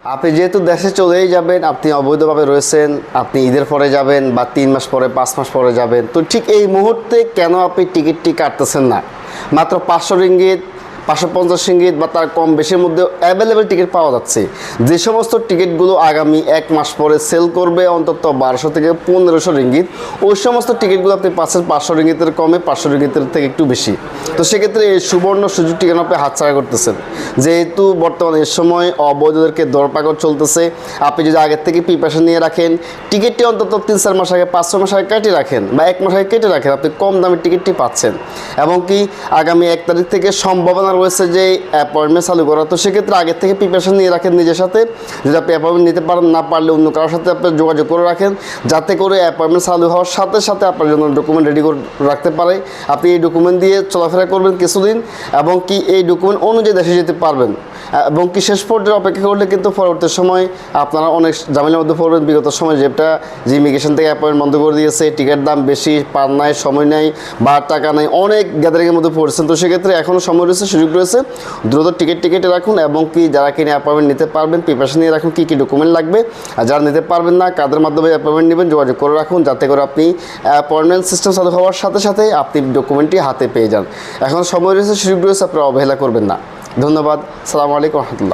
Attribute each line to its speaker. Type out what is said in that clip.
Speaker 1: আপনি যেহেতু দেশে চলেই যাবেন, আপনি অবৈধভাবে রয়েছেন, আপনি ঈদের পরে যাবেন বা 3 মাস পরে 5 মাস পরে যাবেন, তো ঠিক এই মুহূর্তে কেন আপনি টিকিটটি কাটতেছেন না? মাত্র 500 রিঙ্গিত, 550 রিঙ্গিত বা তার কম বেশির মধ্যে অ্যাভেলেবেল টিকিট পাওয়া যাচ্ছে। যে সমস্ত টিকিটগুলো আগামী 1 মাস পরে সেল করবে অন্তত 1200 থেকে 1500 রিঙ্গিত, ওই সমস্ত টিকিটগুলো আপনি পাচ্ছেন 500 রিঙ্গিতের কমে, 500 রিঙ্গিতের থেকে একটু বেশি। তো সেক্ষেত্রে এই সুবর্ণ সুযোগটি কেন আপনি হাতছাড়া করতেছেন? যেহেতু বর্তমানে এর সময় অবৈধদেরকে দরপাকড় চলতেছে, আপনি যদি আগের থেকে প্রিপারেশন নিয়ে রাখেন, টিকিটটি অন্তত 3-4 মাস আগে, 5-6 মাস আগে কেটে রাখেন বা 1 মাস আগে কেটে রাখেন, আপনি কম দামে টিকিটটি পাচ্ছেন। এবং কি আগামী 1 তারিখ থেকে সম্ভাবনা রয়েছে যে অ্যাপয়েন্টমেন্ট চালু করা। তো সেক্ষেত্রে আগের থেকে প্রিপারেশন নিয়ে রাখেন নিজের সাথে। যদি আপনি অ্যাপয়েন্টমেন্ট নিতে পারেন, না পারলে অন্য কারোর সাথে আপনি যোগাযোগ করে রাখেন, যাতে করে অ্যাপয়েন্টমেন্ট চালু হওয়ার সাথে সাথে আপনার জন্য ডকুমেন্ট রেডি করে রাখতে পারে। আপনি এই ডকুমেন্ট দিয়ে চলাফেরা করবেন কিছুদিন, এবং কি এই ডকুমেন্ট অনুযায়ী দেশে যেতে পারবেন। এবং কি শেষ পর্যায়ে অপেক্ষা করলে কিন্তু পরবর্তী সময় আপনারা অনেক ঝামেলার মধ্যে পড়বেন। বিগত সময় যে ইমিগ্রেশন থেকে অ্যাপয়েন্টমেন্ট বন্ধ করে দিয়েছে, টিকিট দাম বেশি, পার নাই, সময় নেই বা টাকা নেই, অনেক গ্যাদারিংয়ের মধ্যে পড়ছেন। তো সেক্ষেত্রে এখনও সময় রয়েছে, সুযোগ রয়েছে, দ্রুত টিকিটে রাখুন। এবং কি যারা কিনে অ্যাপয়েন্টমেন্ট নিতে পারবেন, প্রিপারেশন নিয়ে রাখুন কী কী ডকুমেন্ট লাগবে। আর যারা নিতে পারবেন না, কাদের মাধ্যমে অ্যাপয়েন্টমেন্ট নেবেন যোগাযোগ করে রাখুন, যাতে করে আপনি অ্যাপয়েন্টমেন্ট সিস্টেম চালু হওয়ার সাথে সাথে আপনি ডকুমেন্টটি হাতে পেয়ে যান। এখন সময় রয়েছে, সুযোগ রয়েছে, আপনারা অবহেলা করবেন না। ধন্যবাদ। আসসালামু আলাইকুম রহমতুল্লাহ।